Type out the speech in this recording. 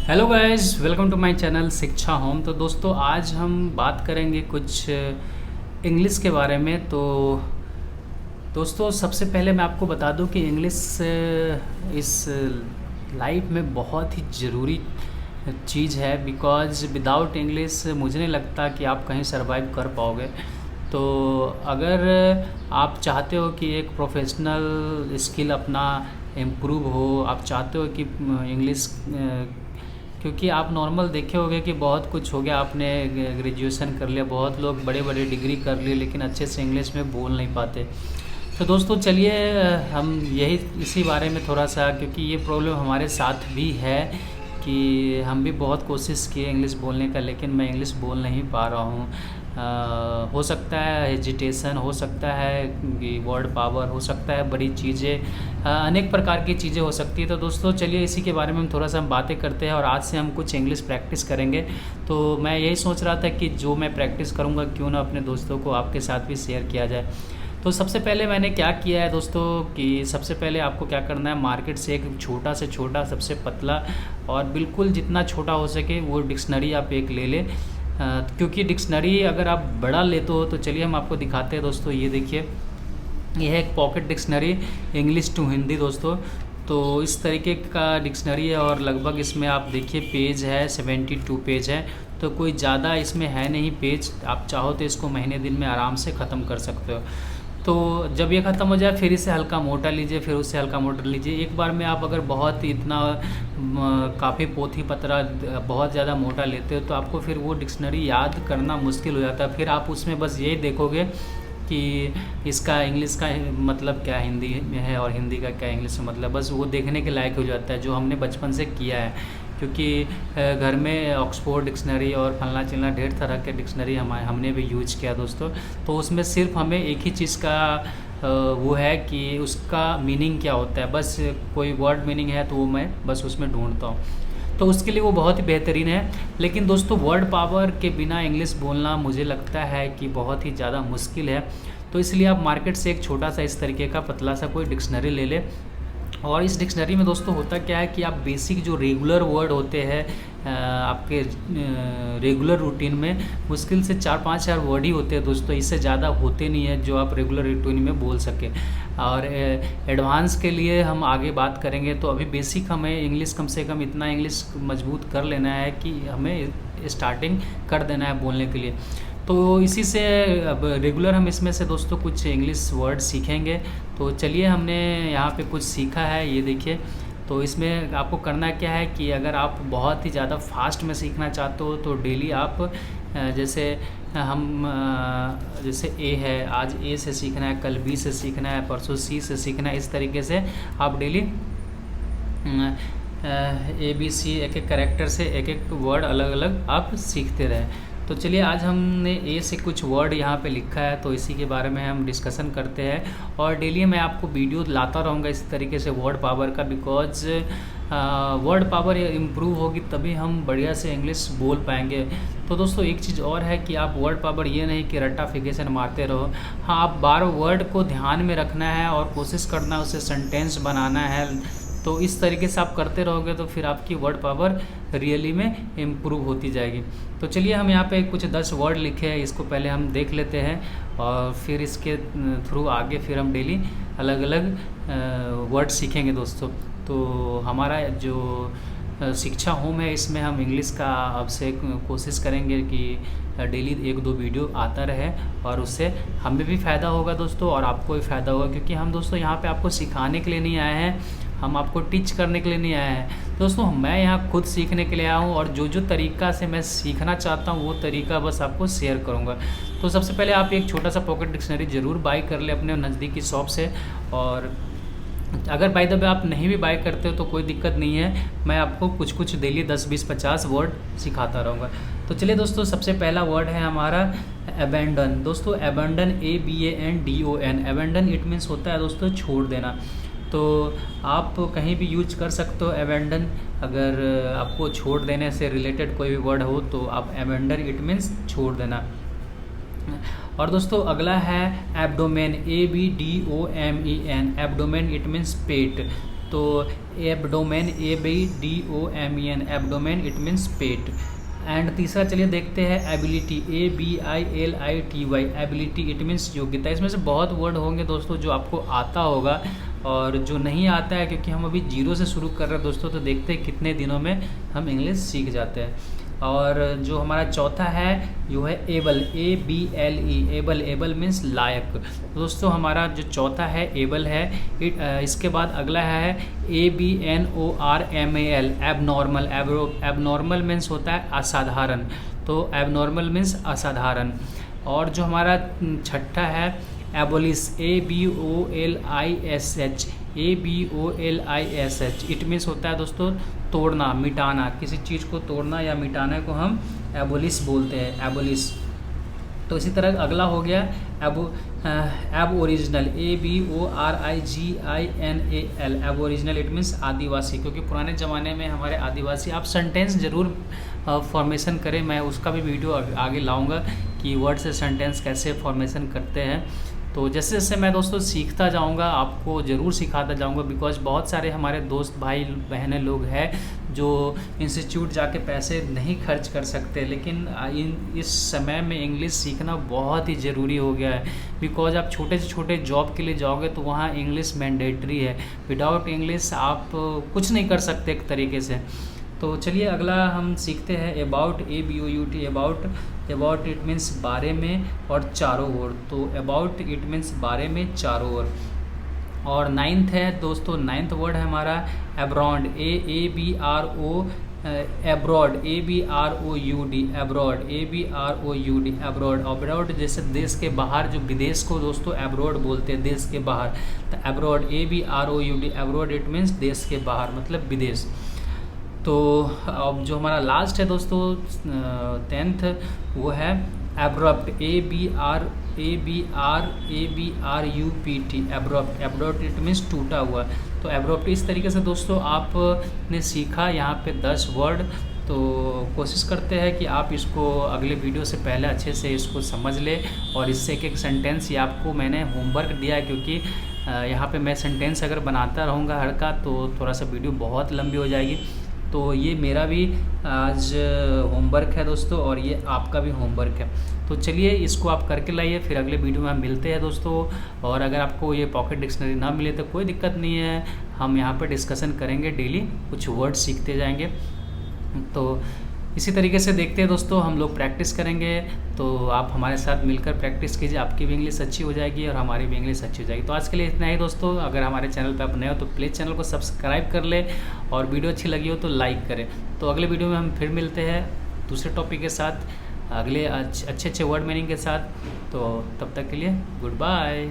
Hello guys, welcome to my channel Shiksha home. तो दोस्तों, आज हम बात करेंगे कुछ इंग्लिश के बारे में। तो दोस्तों, सबसे पहले मैं आपको बता दूं कि इंग्लिश इस लाइफ में बहुत ही ज़रूरी चीज़ है। बिकॉज़ विदाउट इंग्लिश मुझे नहीं लगता कि आप कहीं सरवाइव कर पाओगे। तो अगर आप चाहते हो कि एक प्रोफेशनल स्किल अपना इम्प्रूव हो, आप चाहते हो कि इंग्लिश, क्योंकि आप नॉर्मल देखे होंगे कि बहुत कुछ हो गया, आपने ग्रेजुएशन कर लिया, बहुत लोग बड़े बड़े डिग्री कर लिए लेकिन अच्छे से इंग्लिश में बोल नहीं पाते। तो दोस्तों चलिए, हम यही इसी बारे में थोड़ा सा, क्योंकि ये प्रॉब्लम हमारे साथ भी है कि हम भी बहुत कोशिश किए इंग्लिश बोलने का, लेकिन मैं इंग्लिश बोल नहीं पा रहा हूँ। हो सकता है हेजिटेशन, हो सकता है कि वर्ड पावर, हो सकता है बड़ी चीज़ें, अनेक प्रकार की चीज़ें हो सकती है। तो दोस्तों चलिए, इसी के बारे में हम थोड़ा सा हम बातें करते हैं और आज से हम कुछ इंग्लिश प्रैक्टिस करेंगे। तो मैं यही सोच रहा था कि जो मैं प्रैक्टिस करूँगा क्यों ना अपने दोस्तों को आपके साथ भी शेयर किया जाए। तो सबसे पहले मैंने क्या किया है दोस्तों कि सबसे पहले आपको क्या करना है, मार्केट से एक छोटा से छोटा, सबसे पतला और बिल्कुल जितना छोटा हो सके वो डिक्शनरी आप एक ले लें। क्योंकि डिक्शनरी अगर आप बड़ा लेते हो तो चलिए हम आपको दिखाते हैं दोस्तों। ये देखिए, यह है एक pocket dictionary English to Hindi दोस्तों। तो इस तरीके का डिक्शनरी है और लगभग इसमें आप देखिए पेज है 72 पेज है। तो कोई ज़्यादा इसमें है नहीं पेज, आप चाहो तो इसको महीने दिन में आराम से ख़त्म कर सकते हो। तो जब ये ख़त्म हो जाए फिर इसे हल्का मोटा लीजिए, फिर उससे हल्का मोटा लीजिए। एक बार में आप अगर बहुत इतना काफ़ी पोथी पतरा बहुत ज़्यादा मोटा लेते हो तो आपको फिर वो डिक्शनरी याद करना मुश्किल हो जाता है। फिर आप उसमें बस यही देखोगे कि इसका इंग्लिश का मतलब क्या हिंदी में है और हिंदी का क्या इंग्लिश में मतलब, बस वो देखने के लायक हो जाता है, जो हमने बचपन से किया है। क्योंकि घर में ऑक्सफोर्ड डिक्शनरी और फलना चिलना ढेर तरह के डिक्शनरी हमने भी यूज किया दोस्तों। तो उसमें सिर्फ हमें एक ही चीज़ का वो है कि उसका मीनिंग क्या होता है, बस कोई वर्ड मीनिंग है तो वो मैं बस उसमें ढूंढता हूँ। तो उसके लिए वो बहुत ही बेहतरीन है। लेकिन दोस्तों, वर्ड पावर के बिना इंग्लिश बोलना मुझे लगता है कि बहुत ही ज़्यादा मुश्किल है। तो इसलिए आप मार्केट से एक छोटा सा इस तरीके का पतला सा कोई डिक्शनरी ले लें। और इस डिक्शनरी में दोस्तों होता क्या है कि आप बेसिक जो रेगुलर वर्ड होते हैं आपके रेगुलर रूटीन में, मुश्किल से 4-5 वर्ड ही होते हैं दोस्तों, इससे ज़्यादा होते नहीं है जो आप रेगुलर रूटीन में बोल सकें। और एडवांस के लिए हम आगे बात करेंगे। तो अभी बेसिक हमें इंग्लिश कम से कम इतना इंग्लिश मजबूत कर लेना है कि हमें स्टार्टिंग कर देना है बोलने के लिए। तो इसी से अब रेगुलर हम इसमें से दोस्तों कुछ इंग्लिश वर्ड सीखेंगे। तो चलिए, हमने यहाँ पे कुछ सीखा है, ये देखिए। तो इसमें आपको करना क्या है कि अगर आप बहुत ही ज़्यादा फास्ट में सीखना चाहते हो तो डेली आप जैसे जैसे ए है, आज ए से सीखना है, कल बी से सीखना है, परसों सी से सीखना है। इस तरीके से आप डेली ABC एक एक कैरेक्टर से एक एक वर्ड अलग अलग आप सीखते रहें। तो चलिए, आज हमने ए से कुछ वर्ड यहाँ पे लिखा है, तो इसी के बारे में हम डिस्कशन करते हैं। और डेली मैं आपको वीडियो लाता रहूँगा इस तरीके से वर्ड पावर का। बिकॉज वर्ड पावर इम्प्रूव होगी तभी हम बढ़िया से इंग्लिश बोल पाएंगे। तो दोस्तों, एक चीज़ और है कि आप वर्ड पावर ये नहीं कि रट्टा फिकेशन मारते रहो। हाँ, आप बार वर्ड को ध्यान में रखना है और कोशिश करना है उसे सेंटेंस बनाना है। तो इस तरीके से आप करते रहोगे तो फिर आपकी वर्ड पावर रियली में इम्प्रूव होती जाएगी। तो चलिए, हम यहाँ पे कुछ 10 वर्ड लिखे हैं, इसको पहले हम देख लेते हैं और फिर इसके थ्रू आगे फिर हम डेली अलग अलग वर्ड सीखेंगे दोस्तों। तो हमारा जो शिक्षा होम है, इसमें हम इंग्लिश का अब से कोशिश करेंगे कि डेली 1-2 वीडियो आता रहे और उससे हमें भी फ़ायदा होगा दोस्तों और आपको भी फ़ायदा होगा। क्योंकि हम दोस्तों यहाँ पे आपको सिखाने के लिए नहीं आए हैं, हम आपको टीच करने के लिए नहीं आए हैं दोस्तों। मैं यहाँ खुद सीखने के लिए आया हूँ और जो जो तरीका से मैं सीखना चाहता हूँ वो तरीका बस आपको शेयर करूँगा। तो सबसे पहले आप एक छोटा सा पॉकेट डिक्शनरी ज़रूर बाई कर ले अपने नज़दीकी शॉप से। और अगर बाय द वे आप नहीं भी बाय करते हो तो कोई दिक्कत नहीं है, मैं आपको कुछ कुछ डेली 10-20-50 वर्ड सिखाता रहूँगा। तो चलिए दोस्तों, सबसे पहला वर्ड है हमारा अबेंडन। दोस्तों, abandon ABANDON, abandon it means होता है दोस्तों छोड़ देना। तो आप कहीं भी यूज कर सकते हो अबेंडन। अगर आपको छोड़ देने से रिलेटेड कोई भी वर्ड हो तो आप अबेंडन इट मीन्स छोड़ देना। और दोस्तों, अगला है abdomen, ABDOMEN, abdomen it means पेट। तो abdomen, ABDOMEN, abdomen it means पेट। एंड तीसरा चलिए देखते हैं ability, ABILITY, ability it means योग्यता। इसमें से बहुत वर्ड होंगे दोस्तों जो आपको आता होगा और जो नहीं आता है, क्योंकि हम अभी जीरो से शुरू कर रहे हैं दोस्तों, तो देखते हैं कितने दिनों में हम इंग्लिश सीख जाते हैं। और जो हमारा चौथा है जो है able, ABLE, able, able means लायक। दोस्तों हमारा जो चौथा है एबल है। इसके बाद अगला है ABNORMAL, एबनॉर्मल। एबनॉर्मल मीन्स होता है असाधारण, तो एबनॉर्मल मीन्स असाधारण। और जो हमारा छठा है abolish, ABOLISH, ABOLISH, it means होता है दोस्तों तोड़ना, मिटाना। किसी चीज़ को तोड़ना या मिटाने को हम एबोलिश बोलते हैं, एबोलिश। तो इसी तरह अगला हो गया एब ओरिजिनल, ABORIGINAL, एब ओरिजिनल इट मीन्स आदिवासी, क्योंकि पुराने ज़माने में हमारे आदिवासी। आप सेंटेंस ज़रूर फॉर्मेशन करें, मैं उसका भी वीडियो आगे लाऊंगा कि वर्ड से सेंटेंस कैसे फॉर्मेशन करते हैं। तो जैसे जैसे मैं दोस्तों सीखता जाऊंगा आपको ज़रूर सिखाता जाऊंगा, बिकॉज बहुत सारे हमारे दोस्त भाई बहनें लोग हैं जो इंस्टीट्यूट जाके पैसे नहीं खर्च कर सकते, लेकिन इस समय में इंग्लिश सीखना बहुत ही ज़रूरी हो गया है। बिकॉज आप छोटे से छोटे जॉब के लिए जाओगे तो वहाँ इंग्लिश मैंडेटरी है, विदाउट इंग्लिश आप कुछ नहीं कर सकते एक तरीके से। तो चलिए अगला हम सीखते हैं about, ABOUT, about it means बारे में और चारों ओर। तो अबाउट इट मीन्स बारे में चारों ओर। और नाइन्थ है दोस्तों, नाइन्थ वर्ड है हमारा abroad, ABRO, abroad, ABROUD, abroad, ABROUD, abroad. Abroad जैसे देश के बाहर, जो विदेश को दोस्तों एब्रॉड बोलते हैं, देश के बाहर। तो abroad, ABROUD, abroad it means देश के बाहर, मतलब विदेश। तो अब जो हमारा लास्ट है दोस्तों 10th, वो है abrupt, ABRUPT, abrupt. Abrupt it means टूटा हुआ। तो एब्रप्ट इस तरीके से दोस्तों आपने सीखा यहाँ पे 10 वर्ड। तो कोशिश करते हैं कि आप इसको अगले वीडियो से पहले अच्छे से इसको समझ लें, और इससे एक सेंटेंस ये आपको मैंने होमवर्क दिया है, क्योंकि यहाँ पे मैं सेंटेंस अगर बनाता रहूँगा हर का तो थोड़ा सा वीडियो बहुत लंबी हो जाएगी। तो ये मेरा भी आज होमवर्क है दोस्तों, और ये आपका भी होमवर्क है। तो चलिए इसको आप करके लाइए, फिर अगले वीडियो में हम मिलते हैं दोस्तों। और अगर आपको ये पॉकेट डिक्शनरी ना मिले तो कोई दिक्कत नहीं है, हम यहाँ पर डिस्कशन करेंगे, डेली कुछ वर्ड सीखते जाएंगे। तो इसी तरीके से देखते हैं दोस्तों, हम लोग प्रैक्टिस करेंगे। तो आप हमारे साथ मिलकर प्रैक्टिस कीजिए, आपकी भी इंग्लिश अच्छी हो जाएगी और हमारी भी इंग्लिश अच्छी हो जाएगी। तो आज के लिए इतना ही दोस्तों। अगर हमारे चैनल पर आप नए हो तो प्लीज़ चैनल को सब्सक्राइब कर ले, और वीडियो अच्छी लगी हो तो लाइक करें। तो अगले वीडियो में हम फिर मिलते हैं दूसरे टॉपिक के साथ, अगले अच्छे अच्छे वर्ड मीनिंग के साथ। तो तब तक के लिए गुड बाय।